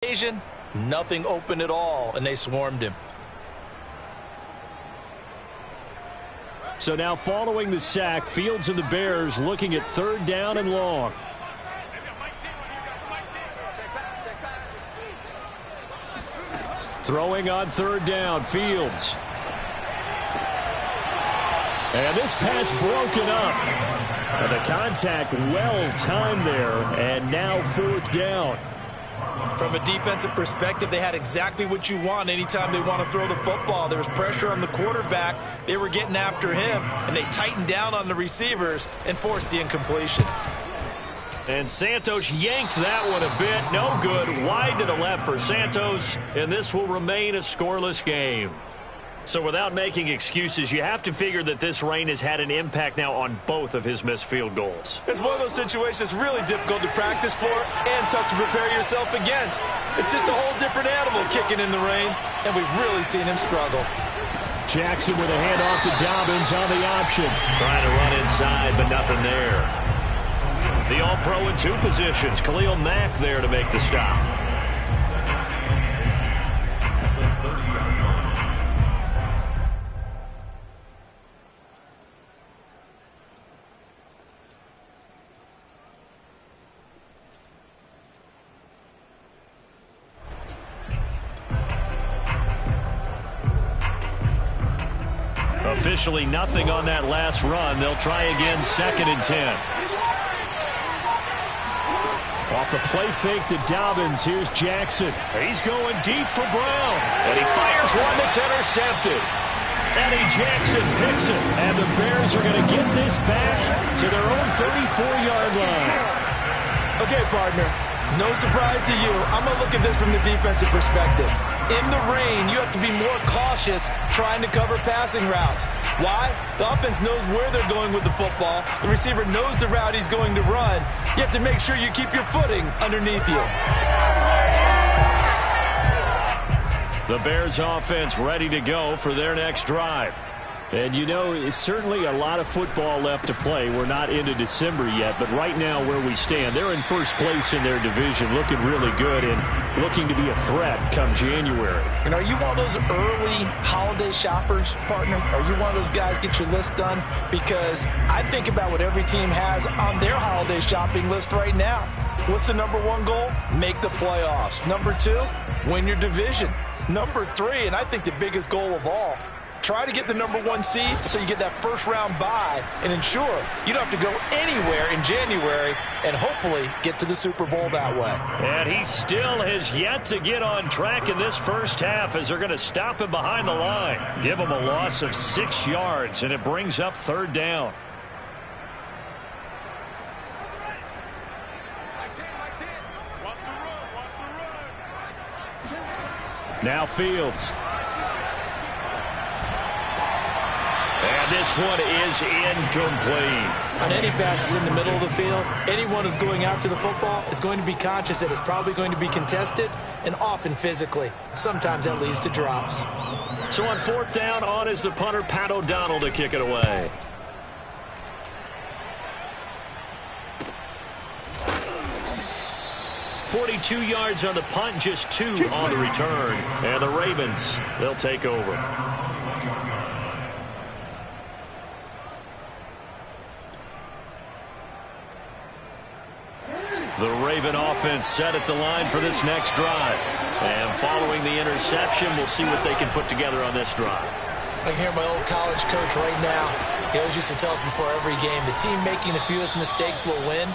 occasion, nothing open at all, and they swarmed him. So now following the sack, Fields and the Bears looking at 3rd down and long. Throwing on 3rd down, Fields. And this pass broken up. And the contact well timed there, and now 4th down. From a defensive perspective, they had exactly what you want anytime they want to throw the football. There was pressure on the quarterback. They were getting after him, and they tightened down on the receivers and forced the incompletion. And Santos yanked that one a bit. No good. Wide to the left for Santos, and this will remain a scoreless game. So without making excuses, you have to figure that this rain has had an impact now on both of his missed field goals. It's one of those situations really difficult to practice for and tough to prepare yourself against. It's just a whole different animal kicking in the rain, and we've really seen him struggle. Jackson with a handoff to Dobbins on the option. Trying to run inside, but nothing there. The All-Pro in 2 positions. Khalil Mack there to make the stop. Officially nothing on that last run. They'll try again, 2nd and 10. Off the play fake to Dobbins. Here's Jackson. He's going deep for Brown. And he fires one that's intercepted. Eddie Jackson picks it. And the Bears are going to get this back to their own 34-yard line. Okay, partner. No surprise to you. I'm going to look at this from the defensive perspective. In the rain, you have to be more cautious trying to cover passing routes. Why? The offense knows where they're going with the football. The receiver knows the route he's going to run. You have to make sure you keep your footing underneath you. The Bears offense ready to go for their next drive. And you know, it's certainly a lot of football left to play. We're not into December yet, but right now where we stand, they're in first place in their division, looking really good and looking to be a threat come January. And are you one of those early holiday shoppers, partner? Are you one of those guys get your list done? Because I think about what every team has on their holiday shopping list right now. What's the #1 goal? Make the playoffs. #2, win your division. #3, and I think the biggest goal of all, try to get the #1 seed so you get that first-round bye and ensure you don't have to go anywhere in January and hopefully get to the Super Bowl that way. And he still has yet to get on track in this first half as they're going to stop him behind the line. Give him a loss of 6 yards, and it brings up 3rd down. Now Fields. And this one is incomplete. On any passes in the middle of the field, anyone who's going after the football is going to be conscious that it's probably going to be contested and often physically. Sometimes that leads to drops. So on 4th down, on is the punter, Pat O'Donnell, to kick it away. .42 yards on the punt, just 2 on the return. And the Ravens, they'll take over. The Raven offense set at the line for this next drive. And following the interception, we'll see what they can put together on this drive. I can hear my old college coach right now. He always used to tell us before every game, the team making the fewest mistakes will win.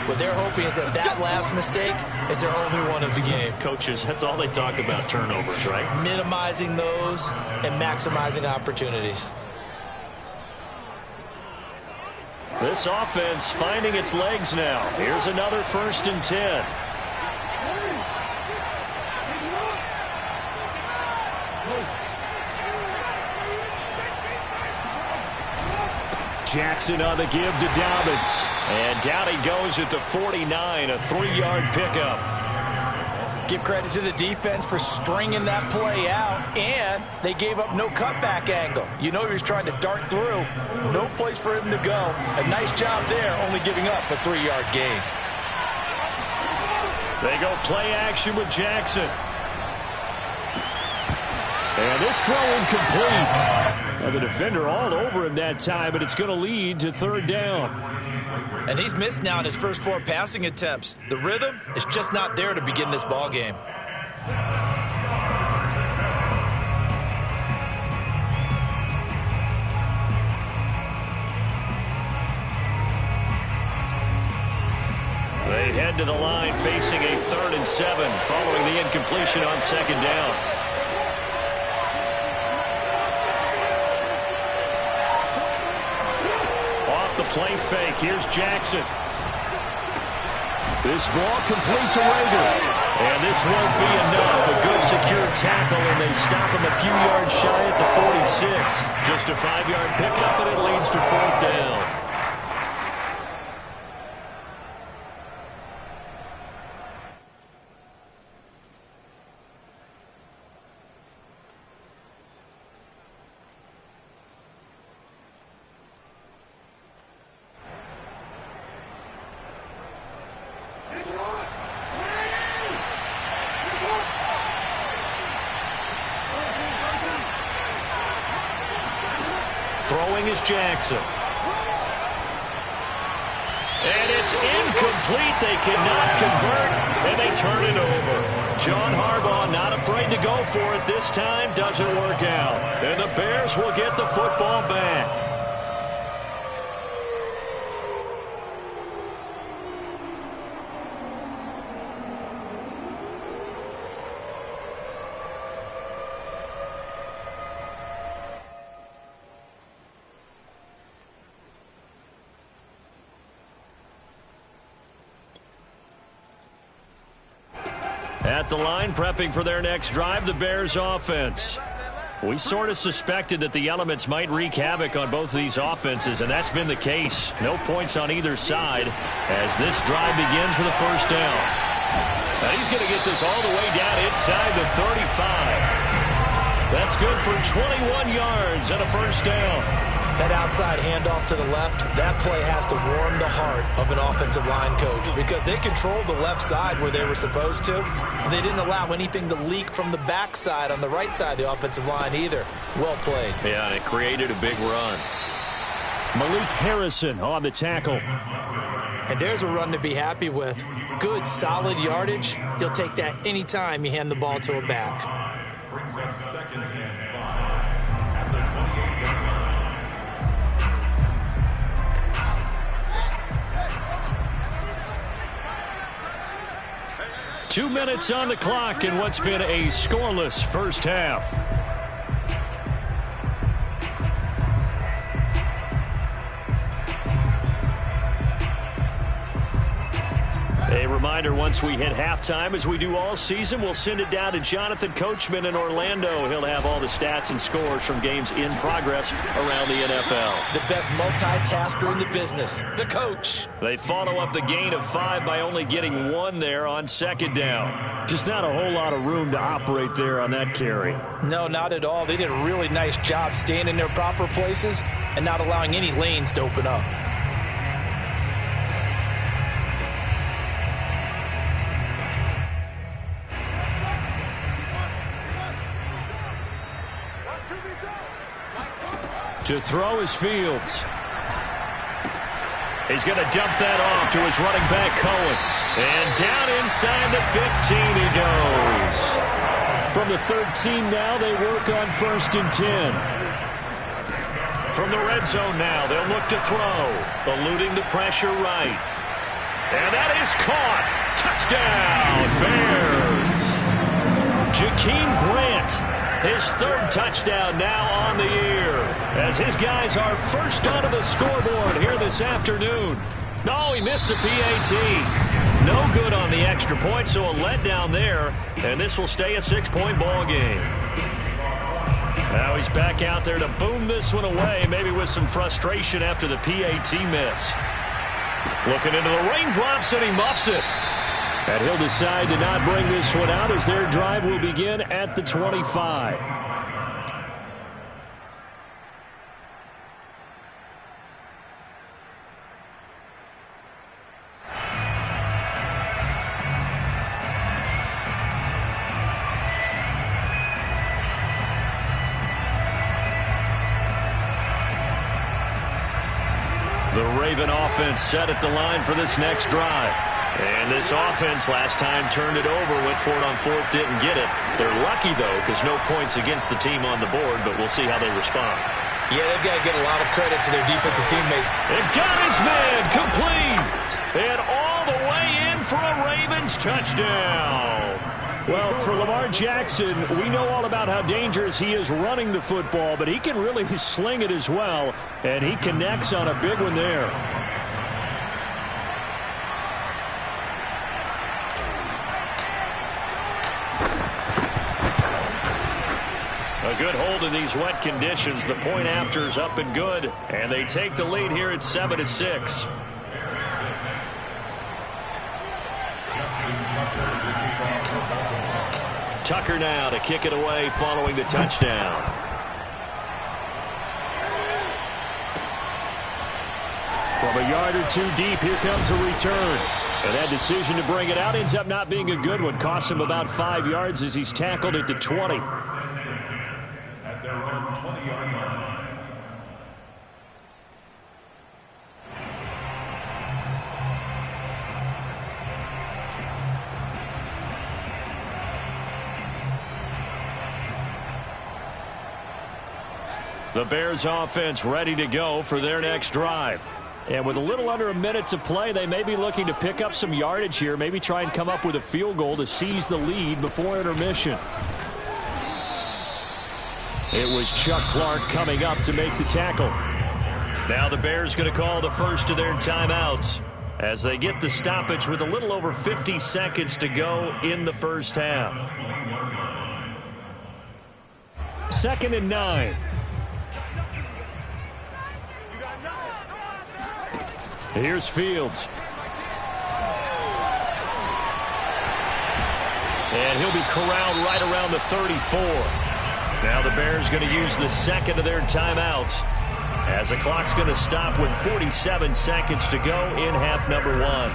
What they're hoping is that that last mistake is their only one of the game. Coaches, that's all they talk about, turnovers, right? Minimizing those and maximizing opportunities. This offense finding its legs now. Here's another 1st and 10. Jackson on the give to Dobbins. And down he goes at the 49, a 3-yard pickup. Give credit to the defense for stringing that play out, and they gave up no cutback angle. You know he was trying to dart through. No place for him to go. A nice job there, only giving up a 3-yard gain. They go play action with Jackson. And this throw incomplete. Well, the defender all over him that time, but it's going to lead to third down. And he's missed now in his first 4 passing attempts. The rhythm is just not there to begin this ball game. They head to the line facing a 3rd and 7 following the incompletion on 2nd down. Off the play fake, here's Jackson. This ball complete to Rager. And this won't be enough. A good secure tackle, and they stop him a few yards shy at the 46. Just a 5-yard pickup, and it leads to 4th down. Throwing is Jackson. And it's incomplete. They cannot convert, and they turn it over. John Harbaugh not afraid to go for it this time. Doesn't work out. And the Bears will get the football back. At the line, prepping for their next drive, the Bears offense. We sort of suspected that the elements might wreak havoc on both of these offenses, and that's been the case. No points on either side as this drive begins with a 1st down. Now he's going to get this all the way down inside the 35. That's good for 21 yards and a 1st down. That outside handoff to the left, that play has to warm the heart of an offensive line coach because they controlled the left side where they were supposed to. They didn't allow anything to leak from the backside on the right side of the offensive line either. Well played. Yeah, and it created a big run. Malik Harrison on the tackle. And there's a run to be happy with. Good, solid yardage. He'll take that anytime you hand the ball to a back. Brings up 2nd and 5 at the 28-yard line. 2 minutes on the clock in what's been a scoreless first half. A reminder, once we hit halftime, as we do all season, we'll send it down to Jonathan Coachman in Orlando. He'll have all the stats and scores from games in progress around the NFL. The best multitasker in the business, the coach. They follow up the gain of 5 by only getting 1 there on 2nd down. Just not a whole lot of room to operate there on that carry. No, not at all. They did a really nice job staying in their proper places and not allowing any lanes to open up. To throw is Fields. He's going to dump that off to his running back, Cohen. And down inside the 15 he goes. From the 13 now, they work on 1st and 10. From the red zone now, they'll look to throw. Eluding the pressure right. And that is caught. Touchdown, Bears. Jakeem Grant. His 3rd touchdown now on the year as his guys are first onto the scoreboard here this afternoon. No, he missed the PAT. No good on the extra point, so a letdown there, and this will stay a 6-point ball game. Now he's back out there to boom this one away, maybe with some frustration after the PAT miss. Looking into the raindrops, and he muffs it. And he'll decide to not bring this one out as their drive will begin at the 25. Raven offense set at the line for this next drive. And this offense last time turned it over, went for it on fourth, didn't get it. They're lucky, though, because no points against the team on the board, but we'll see how they respond. Yeah, they've got to get a lot of credit to their defensive teammates. It got his man complete. And all the way in for a Ravens touchdown. Well, for Lamar Jackson, we know all about how dangerous he is running the football, but he can really sling it as well, and he connects on a big one there. A good hold in these wet conditions. The point after is up and good, and they take the lead here at 7-6. Tucker now to kick it away following the touchdown. From a yard or two deep, here comes a return. And that decision to bring it out ends up not being a good one. Costs him about 5 yards as he's tackled at the 20. At their own 20-yard line. The Bears offense ready to go for their next drive. And with a little under a minute to play, they may be looking to pick up some yardage here, maybe try and come up with a field goal to seize the lead before intermission. It was Chuck Clark coming up to make the tackle. Now the Bears going to call the first of their timeouts as they get the stoppage with a little over 50 seconds to go in the first half. 2nd and 9. Here's Fields. And he'll be corralled right around the 34. Now the Bears going to use the second of their timeouts as the clock's going to stop with 47 seconds to go in half number 1.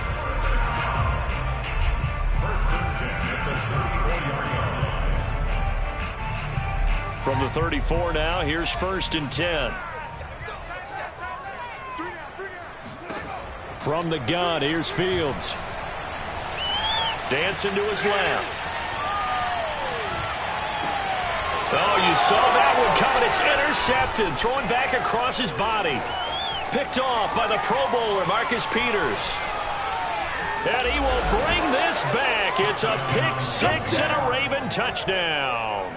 From the 34 now, here's 1st and 10. From the gun, here's Fields. Dancing to his left. Oh, you saw that one coming. It's intercepted. Thrown back across his body. Picked off by the Pro Bowler, Marcus Peters. And he will bring this back. It's a pick six and a Raven touchdown.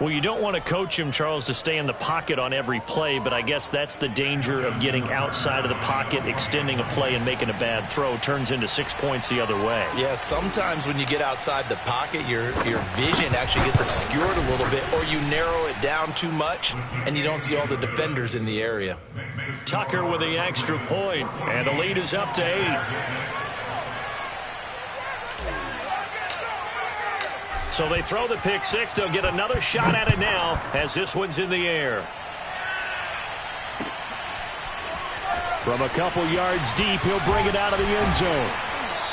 Well, you don't want to coach him, Charles, to stay in the pocket on every play, but I guess that's the danger of getting outside of the pocket, extending a play, and making a bad throw. Turns into 6 points the other way. Yeah, sometimes when you get outside the pocket, your vision actually gets obscured a little bit, or you narrow it down too much, and you don't see all the defenders in the area. Tucker with the extra point, and the lead is up to 8. So they throw the pick six. They'll get another shot at it now as this one's in the air. From a couple yards deep, he'll bring it out of the end zone.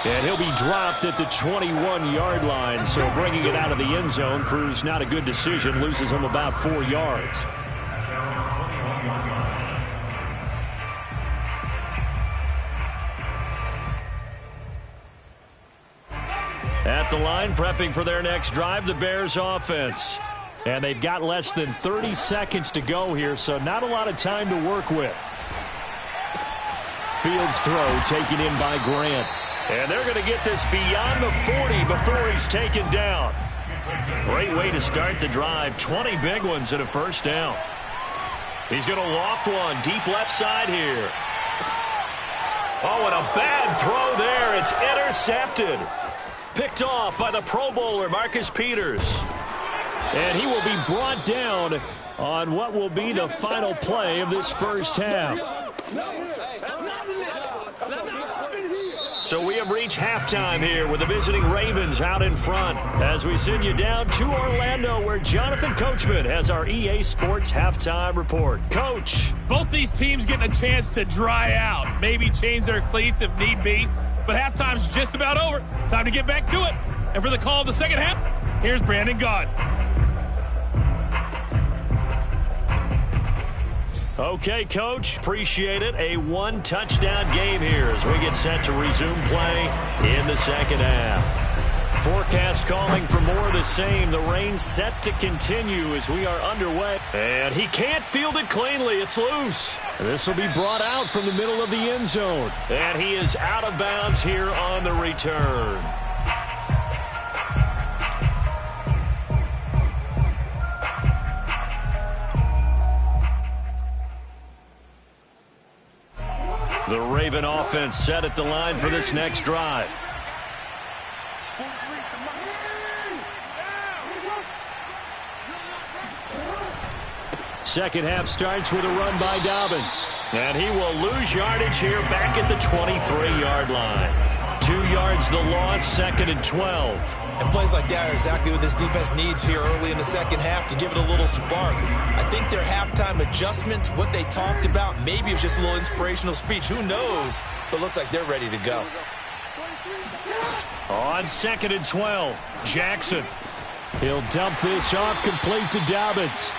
And he'll be dropped at the 21-yard line. So bringing it out of the end zone proves not a good decision. Loses him about 4 yards. At the line, prepping for their next drive, the Bears offense. And they've got less than 30 seconds to go here, so not a lot of time to work with. Fields throw taken in by Grant. And they're going to get this beyond the 40 before he's taken down. Great way to start the drive. 20 big ones and a first down. He's going to loft one deep left side here. Oh, and a bad throw there. It's intercepted. Picked off by the Pro Bowler, Marcus Peters. And he will be brought down on what will be the final play of this first half. So we have reached halftime here with the visiting Ravens out in front as we send you down to Orlando where Jonathan Coachman has our EA Sports halftime report. Coach. Both these teams getting a chance to dry out, maybe change their cleats if need be. But halftime's just about over. Time to get back to it. And for the call of the second half, here's Brandon Gaudin. Okay, Coach, appreciate it. A one-touchdown game here as we get set to resume play in the second half. Forecast calling for more of the same. The rain set to continue as we are underway. And he can't field it cleanly. It's loose. This will be brought out from the middle of the end zone. And he is out of bounds here on the return. The Raven offense set at the line for this next drive. Second half starts with a run by Dobbins. And he will lose yardage here back at the 23-yard line. 2 yards the loss, 2nd and 12. And plays like that are exactly what this defense needs here early in the second half to give it a little spark. I think their halftime adjustment, what they talked about, maybe it was just a little inspirational speech. Who knows? But looks like they're ready to go. On 2nd and 12, Jackson. He'll dump this off complete to Dobbins.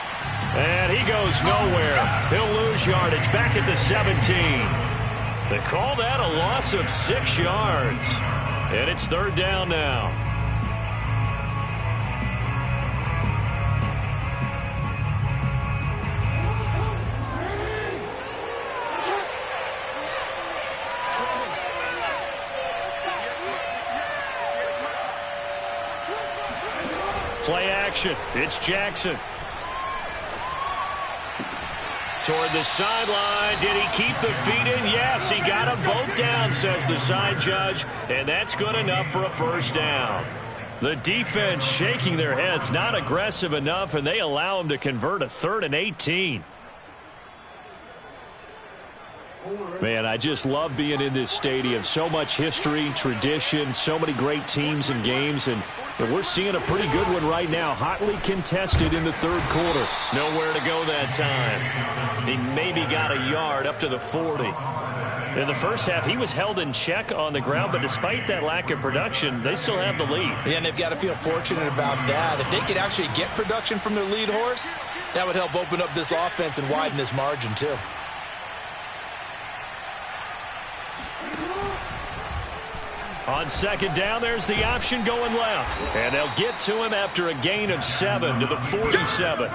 And he goes nowhere. He'll lose yardage back at the 17. They call that a loss of 6 yards. And it's 3rd down now. Play action. It's Jackson. Toward the sideline. Did he keep the feet in? Yes, he got them both down, says the side judge. And that's good enough for a 1st down. The defense shaking their heads, not aggressive enough, and they allow him to convert a 3rd and 18. Man, I just love being in this stadium. So much history, tradition, so many great teams and games, and we're seeing a pretty good one right now. Hotly contested in the 3rd quarter. Nowhere to go that time. He maybe got a yard up to the 40. In the first half, he was held in check on the ground, but despite that lack of production, they still have the lead. Yeah, and they've got to feel fortunate about that. If they could actually get production from their lead horse, that would help open up this offense and widen this margin too. On 2nd down, there's the option going left. And they'll get to him after a gain of 7 to the 47.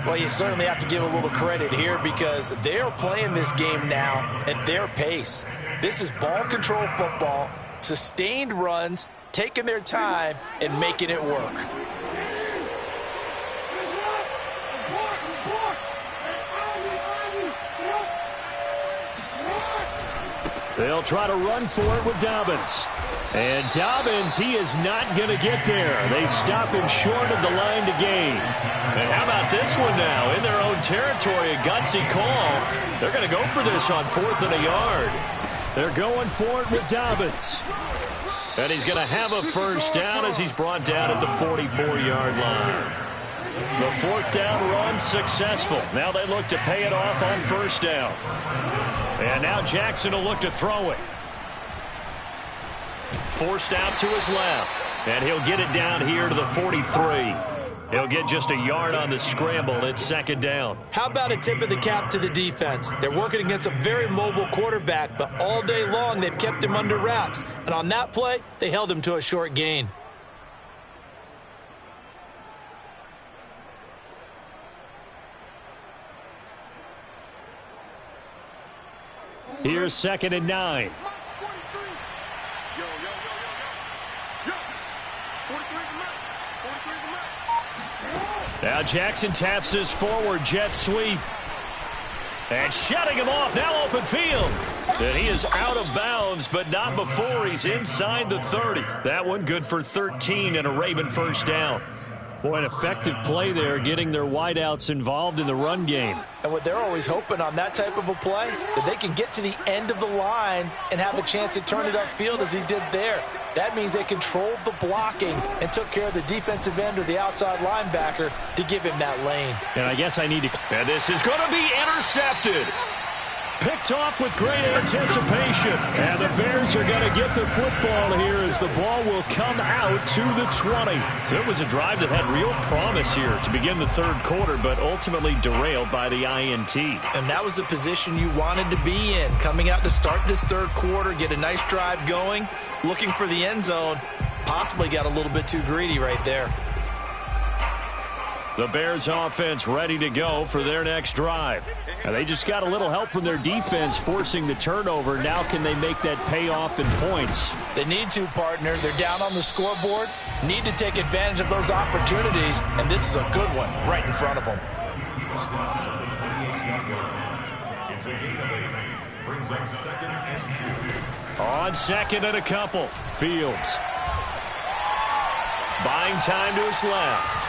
Well, you certainly have to give a little credit here because they're playing this game now at their pace. This is ball control football, sustained runs, taking their time, and making it work. They'll try to run for it with Dobbins. And Dobbins, he is not going to get there. They stop him short of the line to gain. And how about this one now? In their own territory, a gutsy call. They're going to go for this on 4th and a yard. They're going for it with Dobbins. And he's going to have a 1st down as he's brought down at the 44-yard line. The 4th down run successful. Now they look to pay it off on 1st down. And now Jackson will look to throw it. Forced out to his left. And he'll get it down here to the 43. He'll get just a yard on the scramble. It's 2nd down. How about a tip of the cap to the defense? They're working against a very mobile quarterback, but all day long they've kept him under wraps. And on that play, they held him to a short gain. Here's 2nd and 9. Now Jackson taps his forward jet sweep. And shutting him off, now open field. And he is out of bounds, but not before he's inside the 30. That one good for 13 and a Raven 1st down. Boy, an effective play there, getting their wideouts involved in the run game. And what they're always hoping on that type of a play, that they can get to the end of the line and have a chance to turn it upfield as he did there. That means they controlled the blocking and took care of the defensive end or the outside linebacker to give him that lane. And I guess I need to... And this is going to be intercepted. picked off with great anticipation. And the Bears are going to get the football here as the ball will come out to the 20. So it was a drive that had real promise here to begin the third quarter, but ultimately derailed by the INT. And that was the position you wanted to be in, coming out to start this third quarter, get a nice drive going, looking for the end zone. Possibly got a little bit too greedy right there. The Bears offense ready to go for their next drive. And they just got a little help from their defense forcing the turnover. Now can they make that pay off in points? They need to, partner. They're down on the scoreboard. Need to take advantage of those opportunities. And this is a good one right in front of them. It's a gain of 8. Brings up 2nd and 2. On 2nd and a couple. Fields. Buying time to his left.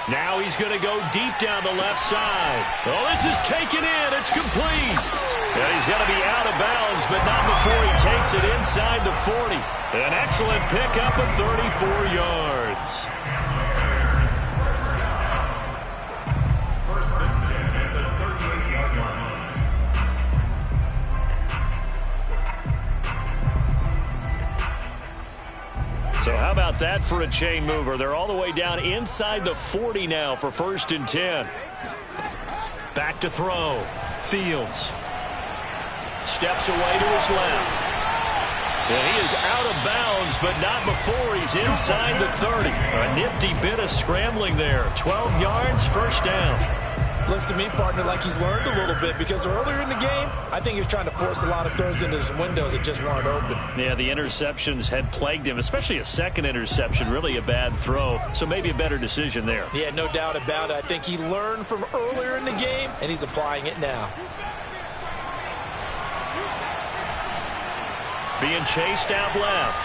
Now he's going to go deep down the left side. Oh, this is taken in. It's complete. Yeah, he's going to be out of bounds, but not before he takes it inside the 40. An excellent pickup of 34 yards. First and 10 at the 38-yard line. So how about that for a chain mover? They're all the way down inside the 40 now for 1st and 10. Back to throw. Fields. Steps away to his left. And he is out of bounds, but not before he's inside the 30. A nifty bit of scrambling there. 12 yards, 1st down. Looks to me, partner, like he's learned a little bit because earlier in the game, I think he was trying to force a lot of throws into some windows that just weren't open. Yeah, the interceptions had plagued him, especially a second interception, really a bad throw. So maybe a better decision there. Yeah, no doubt about it. I think he learned from earlier in the game, and he's applying it now. Being chased out left.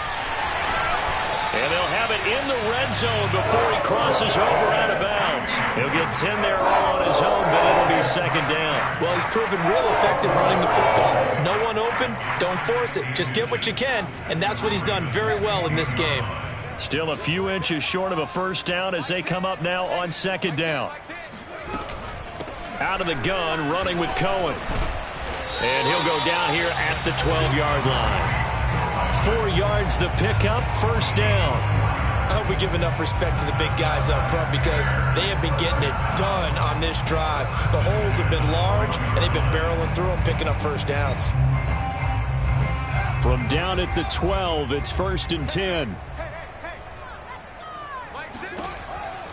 And they'll have it in the red zone before he crosses over out of bounds. He'll get 10 there all on his own, but it'll be 2nd down. Well, he's proven real effective running the football. No one open, don't force it. Just get what you can, and that's what he's done very well in this game. Still a few inches short of a 1st down as they come up now on 2nd down. Out of the gun, running with Cohen. And he'll go down here at the 12-yard line. 4 yards the pickup, 1st down. I hope we give enough respect to the big guys up front because they have been getting it done on this drive. The holes have been large, and they've been barreling through them, picking up 1st downs. From down at the 12, it's 1st and 10.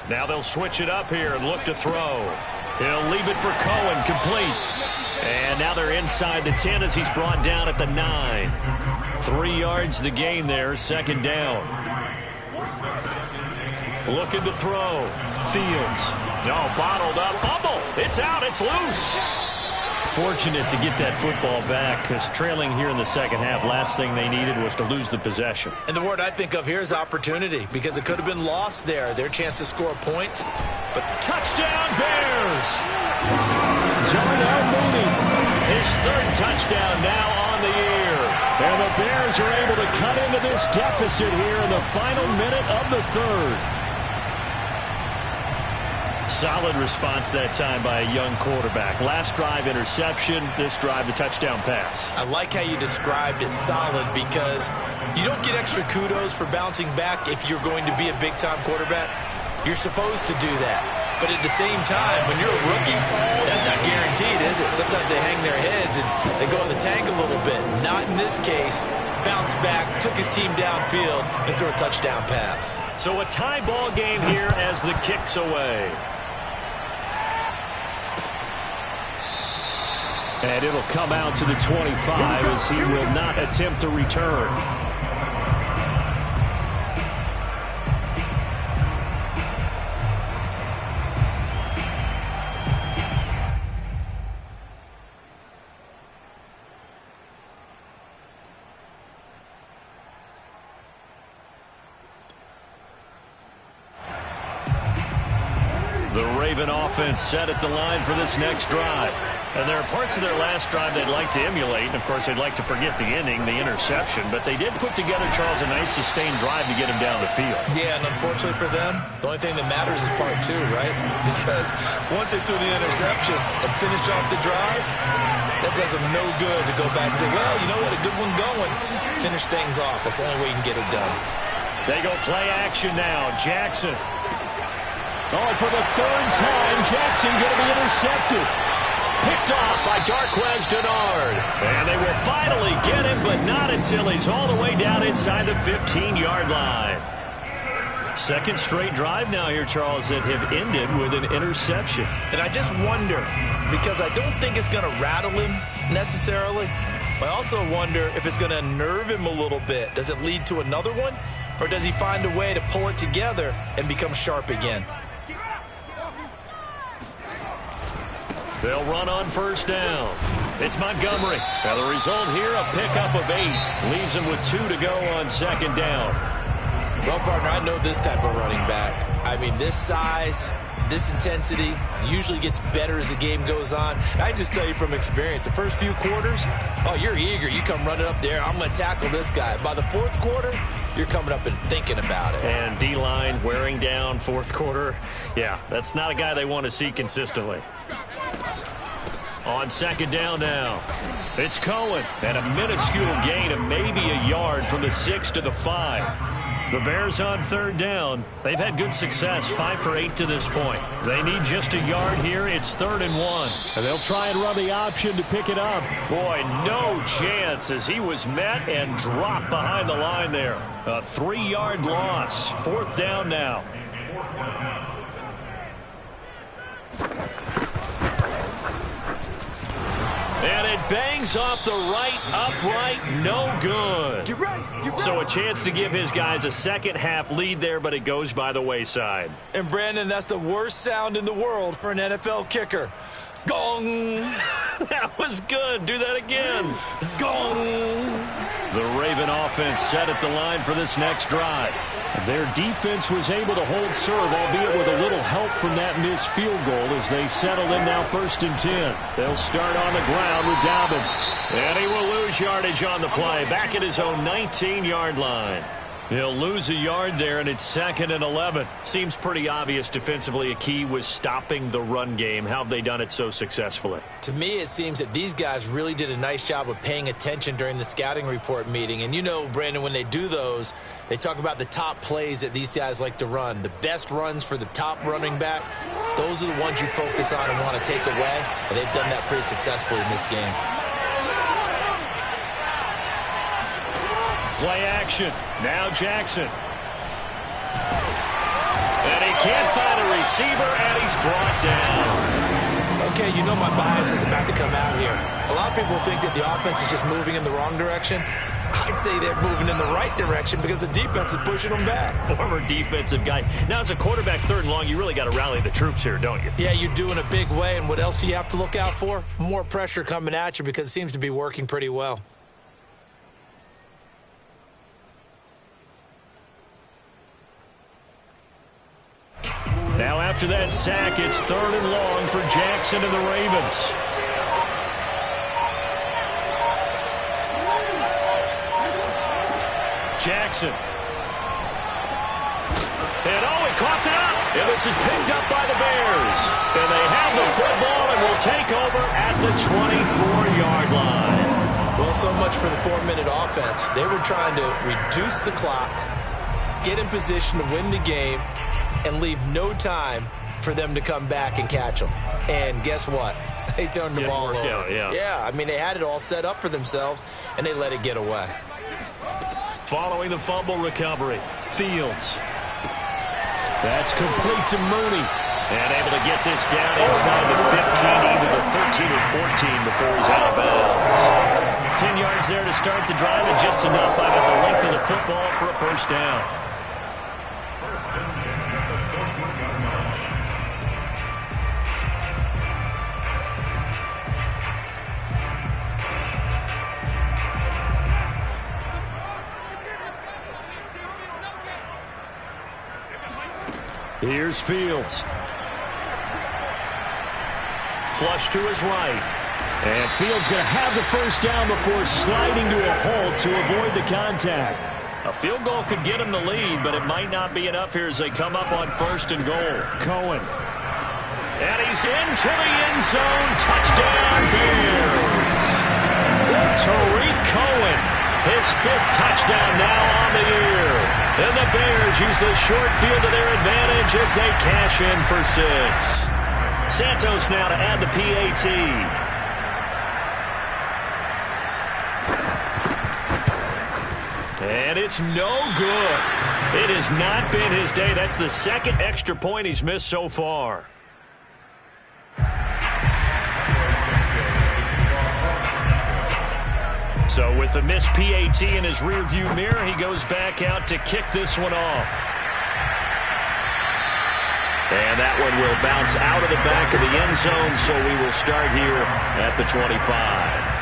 Now they'll switch it up here and look to throw. He'll leave it for Cohen, complete. And now they're inside the 10 as he's brought down at the 9. 3 yards the gain there, 2nd down. Looking to throw. Fields. No, bottled up. Fumble. It's out. It's loose. Fortunate to get that football back because trailing here in the 2nd half, last thing they needed was to lose the possession. And the word I think of here is opportunity because it could have been lost there. Their chance to score points. But touchdown Bears! Darnell Mooney, his 3rd touchdown now on the year. And the Bears are able to cut into this deficit here in the final minute of the 3rd. Solid response that time by a young quarterback. Last drive, interception. This drive, the touchdown pass. I like how you described it solid because you don't get extra kudos for bouncing back if you're going to be a big-time quarterback. You're supposed to do that. But at the same time, when you're a rookie, that's not guaranteed, is it? Sometimes they hang their heads and they go in the tank a little bit. Not in this case. Bounced back, took his team downfield, and threw a touchdown pass. So a tie ball game here as the kick's away. And it'll come out to the 25 as he will not attempt to return. The Raven offense set at the line for this next drive. And there are parts of their last drive they'd like to emulate. And, of course, they'd like to forget the inning, the interception. But they did put together, Charles, a nice sustained drive to get him down the field. Yeah, and unfortunately for them, the only thing that matters is part two, right? Because once they threw the interception and finished off the drive, that does them no good to go back and say, well, you know what, a good one going. Finish things off. That's the only way you can get it done. They go play action now. Jackson. Oh, and for the third time, Jackson going to be intercepted. Picked off by Darqueze Dennard. And they will finally get him, but not until he's all the way down inside the 15-yard line. Second straight drive now here, Charles, that have ended with an interception. And I just wonder, because I don't think it's going to rattle him necessarily, but I also wonder if it's going to unnerve him a little bit. Does it lead to another one, or does he find a way to pull it together and become sharp again? They'll run on first down. It's Montgomery. Now the result here, a pickup of 8. Leaves him with 2 to go on second down. Well, partner, I know this type of running back. I mean, this size, this intensity usually gets better as the game goes on. And I just tell you from experience, the first few quarters, oh, you're eager. You come running up there, I'm going to tackle this guy. By the fourth quarter, you're coming up and thinking about it. And D-line wearing down fourth quarter. Yeah, that's not a guy they want to see consistently. On second down now, it's Cohen, and a minuscule gain of maybe a yard from the 6 to the 5. The Bears on third down. They've had good success, 5 for 8 to this point. They need just a yard here. It's 3rd and 1. And they'll try and run the option to pick it up. Boy, no chance as he was met and dropped behind the line there. A 3-yard loss. 4th down now. And it bangs off the right upright, no good. You're right. So a chance to give his guys a second-half lead there, but it goes by the wayside. And, Brandon, that's the worst sound in the world for an NFL kicker. Gong! That was good. Do that again. Gong! The Raven offense set at the line for this next drive. Their defense was able to hold serve, albeit with a little help from that missed field goal as they settle in now 1st and 10. They'll start on the ground with Dobbins. And he will lose yardage on the play, back at his own 19-yard line. He'll lose a yard there, and it's 2nd and 11. Seems pretty obvious defensively a key was stopping the run game. How have they done it so successfully? To me, it seems that these guys really did a nice job of paying attention during the scouting report meeting. And you know, Brandon, when they do those, they talk about the top plays that these guys like to run. The best runs for the top running back, those are the ones you focus on and want to take away. And they've done that pretty successfully in this game. Play action. Now Jackson. And he can't find a receiver, and he's brought down. Okay, you know my bias is about to come out here. A lot of people think that the offense is just moving in the wrong direction. I'd say they're moving in the right direction because the defense is pushing them back. Former defensive guy. Now, as a quarterback, 3rd and long, you really got to rally the troops here, don't you? Yeah, you do in a big way. And what else do you have to look out for? More pressure coming at you because it seems to be working pretty well. Now after that sack, it's 3rd and long for Jackson and the Ravens. Jackson. And he coughed it up. And this is picked up by the Bears. And they have the football and will take over at the 24-yard line. Well, so much for the 4-minute offense. They were trying to reduce the clock, get in position to win the game, and leave no time for them to come back and catch them. And guess what? They turned the ball over. Yeah, I mean, they had it all set up for themselves, and they let it get away. Following the fumble recovery, Fields. That's complete to Mooney. And able to get this down inside the 15, either the 13 or 14 before he's out of bounds. 10 yards there to start the drive, and just enough by about the length of the football for a 1st down. Here's Fields. Flush to his right. And Fields going to have the first down before sliding to a halt to avoid the contact. A field goal could get him the lead, but it might not be enough here as they come up on 1st and goal. Cohen. And he's into the end zone. Touchdown, Bears. Tariq Cohen, his 5th touchdown now on the year. And the Bears use the short field to their advantage as they cash in for 6. Santos now to add the PAT. And it's no good. It has not been his day. That's the 2nd extra point he's missed so far. So with the missed PAT in his rearview mirror, he goes back out to kick this one off. And that one will bounce out of the back of the end zone, so we will start here at the 25.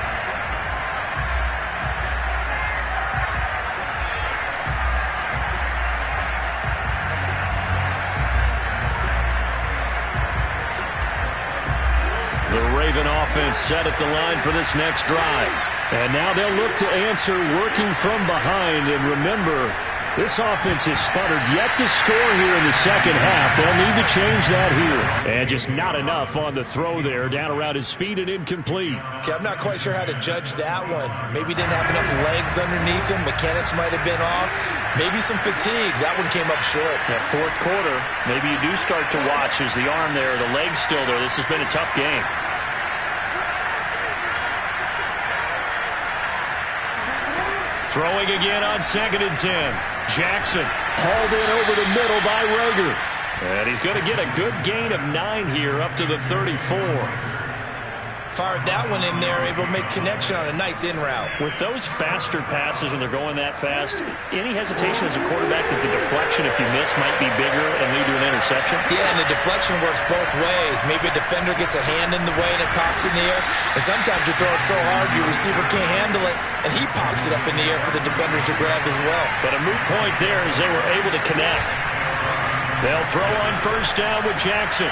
Raven offense set at the line for this next drive. And now they'll look to answer working from behind. And remember, this offense has sputtered yet to score here in the second half. They'll need to change that here. And just not enough on the throw there. Down around his feet and incomplete. Okay, I'm not quite sure how to judge that one. Maybe didn't have enough legs underneath him. Mechanics might have been off. Maybe some fatigue. That one came up short. That 4th quarter, maybe you do start to watch as the arm there, the leg's still there. This has been a tough game. Throwing again on 2nd and 10. Jackson hauled in over the middle by Rager. And he's going to get a good gain of 9 here up to the 34. Fired that one in there, able to make connection on a nice in route. With those faster passes and they're going that fast, any hesitation as a quarterback that the deflection, if you miss, might be bigger and lead to an interception? Yeah, and the deflection works both ways. Maybe a defender gets a hand in the way and it pops in the air. And sometimes you throw it so hard your receiver can't handle it, and he pops it up in the air for the defenders to grab as well. But a moot point there as they were able to connect. They'll throw on 1st down with Jackson.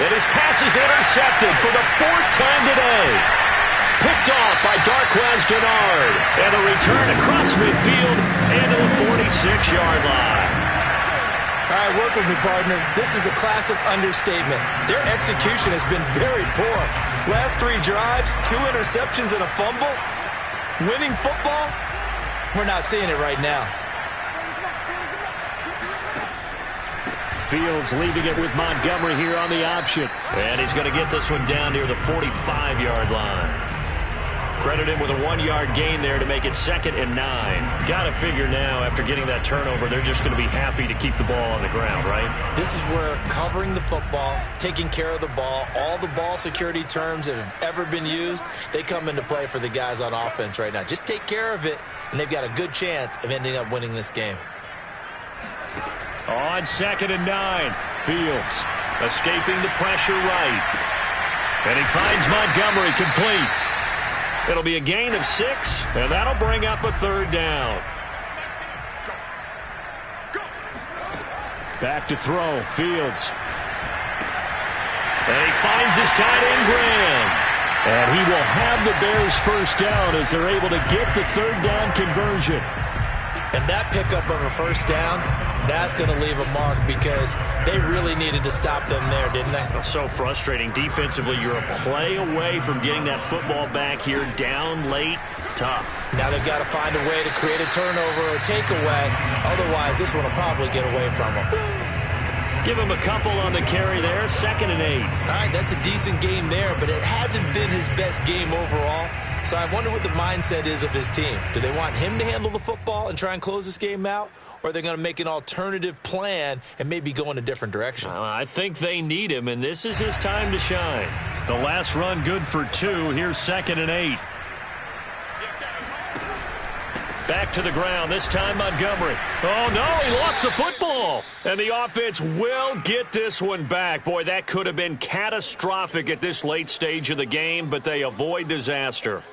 And his pass is intercepted for the 4th time today. Picked off by Darqueze Dennard. And a return across midfield and to the 46-yard line. All right, work with me, partner. This is a classic understatement. Their execution has been very poor. Last 3 drives, 2 interceptions and a fumble. Winning football? We're not seeing it right now. Fields leaving it with Montgomery here on the option. And he's going to get this one down near the 45-yard line. Credit him with a 1-yard gain there to make it 2nd and 9. Got to figure now, after getting that turnover, they're just going to be happy to keep the ball on the ground, right? This is where covering the football, taking care of the ball, all the ball security terms that have ever been used, they come into play for the guys on offense right now. Just take care of it, and they've got a good chance of ending up winning this game. On 2nd and 9, Fields escaping the pressure right. And he finds Montgomery complete. It'll be a gain of 6, and that'll bring up a 3rd down. Back to throw, Fields. And he finds his tight end, Graham. And he will have the Bears' 1st down as they're able to get the 3rd down conversion. And that pickup of a 1st down, that's going to leave a mark because they really needed to stop them there, didn't they? So frustrating. Defensively, you're a play away from getting that football back here down late. Tough. Now they've got to find a way to create a turnover or a takeaway. Otherwise, this one will probably get away from them. Give him a couple on the carry there. 2nd and 8. All right, that's a decent game there, but it hasn't been his best game overall. So I wonder what the mindset is of his team. Do they want him to handle the football and try and close this game out? Or are they going to make an alternative plan and maybe go in a different direction? I think they need him, and this is his time to shine. The last run good for 2. Here's 2nd and 8. Back to the ground, this time Montgomery. Oh, no, he lost the football. And the offense will get this one back. Boy, that could have been catastrophic at this late stage of the game, but they avoid disaster.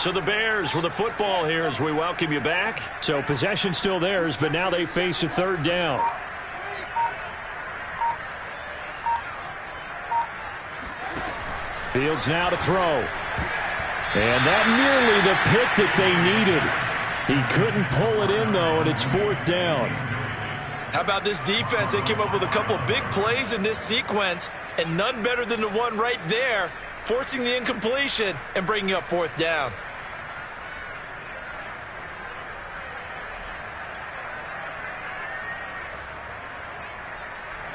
So the Bears with the football here as we welcome you back. So possession still theirs, but now they face a third down. Fields now to throw. And that nearly the pick that they needed. He couldn't pull it in, though, and it's fourth down. How about this defense? They came up with a couple of big plays in this sequence, and none better than the one right there, forcing the incompletion and bringing up fourth down.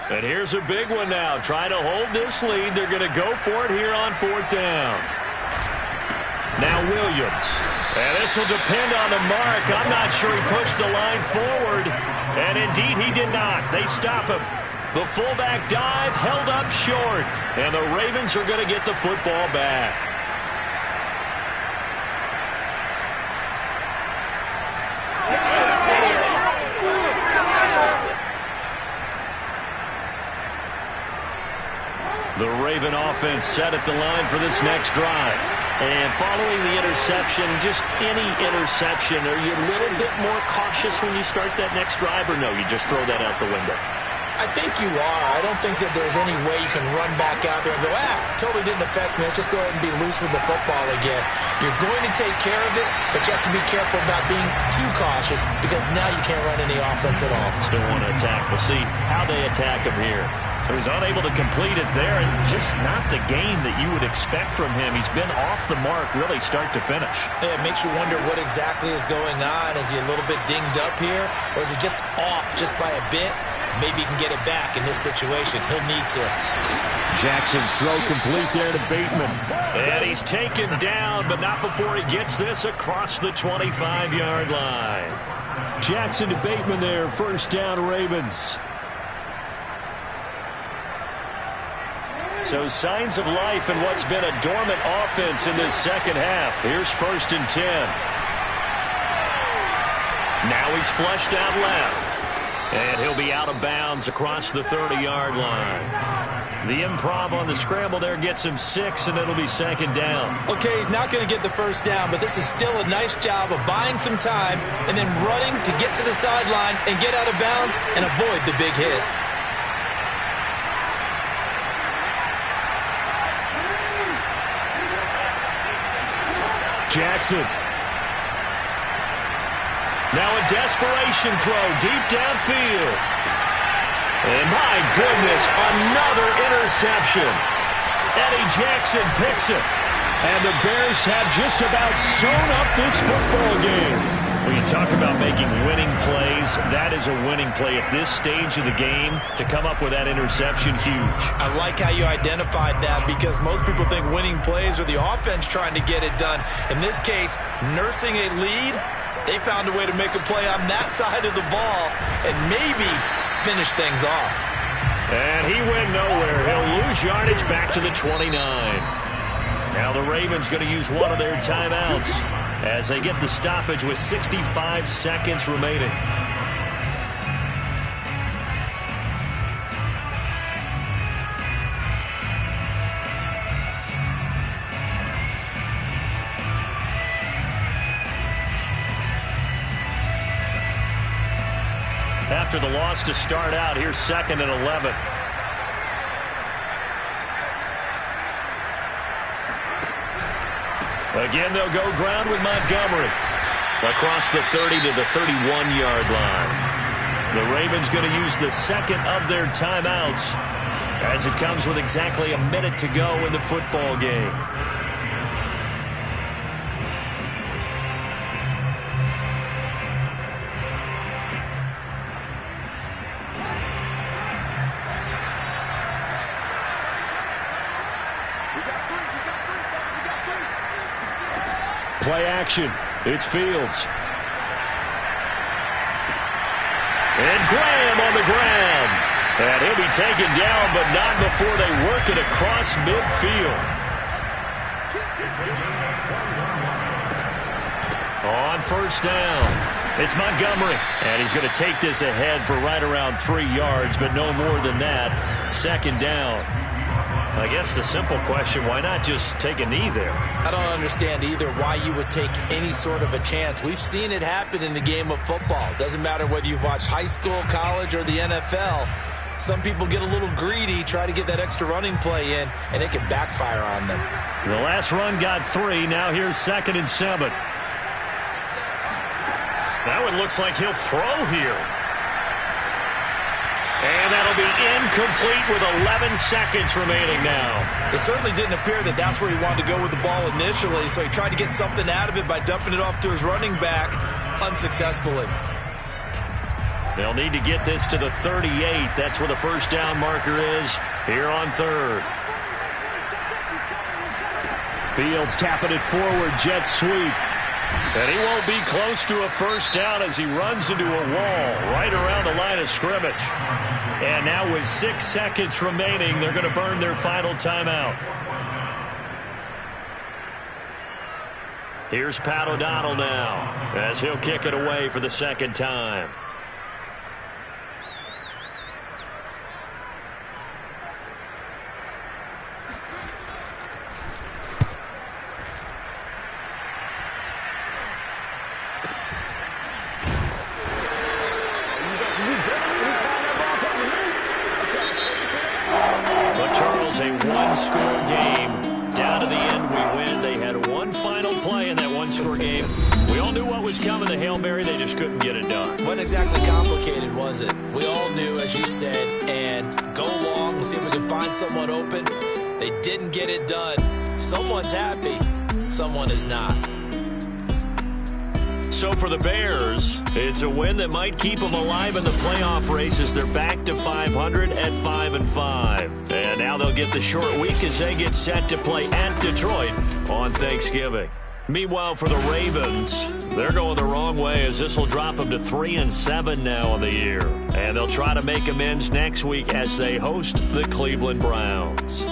And here's a big one now. Trying to hold this lead. They're going to go for it here on fourth down. Now Williams. And this will depend on the mark. I'm not sure he pushed the line forward. And indeed he did not. They stop him. The fullback dive held up short. And the Ravens are going to get the football back. The Raven offense set at the line for this next drive. And following the interception, just any interception, are you a little bit more cautious when you start that next drive, or no, you just throw that out the window? I think you are. I don't think that there's any way you can run back out there and go, totally didn't affect me. Let's just go ahead and be loose with the football again. You're going to take care of it, but you have to be careful about being too cautious because now you can't run any offense at all. Still want to attack. We'll see how they attack him here. So he's unable to complete it there, and just not the game that you would expect from him. He's been off the mark really start to finish. Yeah, it makes you wonder what exactly is going on. Is he a little bit dinged up here, or is he just off just by a bit? Maybe he can get it back in this situation. He'll need to. Jackson's throw complete there to Bateman. And he's taken down, but not before he gets this across the 25-yard line. Jackson to Bateman there, first down Ravens. So signs of life in what's been a dormant offense in this second half. Here's 1st and 10. Now he's flushed out left. And he'll be out of bounds across the 30-yard line. The improv on the scramble there gets him 6, and it'll be 2nd down. Okay, he's not going to get the first down, but this is still a nice job of buying some time and then running to get to the sideline and get out of bounds and avoid the big hit. Jackson. Now a desperation throw deep downfield. And my goodness, another interception. Eddie Jackson picks it. And the Bears have just about sewn up this football game. When you talk about making winning plays, that is a winning play at this stage of the game. To come up with that interception, huge. I like how you identified that because most people think winning plays are the offense trying to get it done. In this case, nursing a lead, they found a way to make a play on that side of the ball and maybe finish things off. And he went nowhere. He'll lose yardage back to the 29. Now the Ravens going to use one of their timeouts as they get the stoppage with 65 seconds remaining. After the loss to start out, here's 2nd and 11. Again, they'll go ground with Montgomery. Across the 30 to the 31-yard line. The Ravens going to use the 2nd of their timeouts as it comes with exactly a minute to go in the football game. Play action. It's Fields. And Graham on the ground. And he'll be taken down, but not before they work it across midfield. On 1st down, it's Montgomery. And he's going to take this ahead for right around 3 yards, but no more than that. 2nd down. I guess the simple question, why not just take a knee there? I don't understand either why you would take any sort of a chance. We've seen it happen in the game of football. Doesn't matter whether you've watched high school, college, or the NFL. Some people get a little greedy, try to get that extra running play in, and it can backfire on them. The last run got 3. Now here's 2nd and 7. Now it looks like he'll throw here. And that'll be incomplete with 11 seconds remaining now. It certainly didn't appear that that's where he wanted to go with the ball initially, so he tried to get something out of it by dumping it off to his running back unsuccessfully. They'll need to get this to the 38. That's where the first down marker is here on 3rd. Fields tapping it forward, jet sweep. And he won't be close to a first down as he runs into a wall right around the line of scrimmage. And now with 6 seconds remaining, they're going to burn their final timeout. Here's Pat O'Donnell now as he'll kick it away for the 2nd time. A one-score game. Down to the end, we win. They had one final play in that one-score game. We all knew what was coming. The Hail Mary, they just couldn't get it done. Wasn't exactly complicated, was it? We all knew, as you said, and go long and see if we can find someone open. They didn't get it done. Someone's happy. Someone is not. So for the Bears, it's a win that might keep them alive in the playoff race as they're back to 500 at 5-5. And now they'll get the short week as they get set to play at Detroit on Thanksgiving. Meanwhile, for the Ravens, they're going the wrong way as this will drop them to 3-7 now on the year. And they'll try to make amends next week as they host the Cleveland Browns.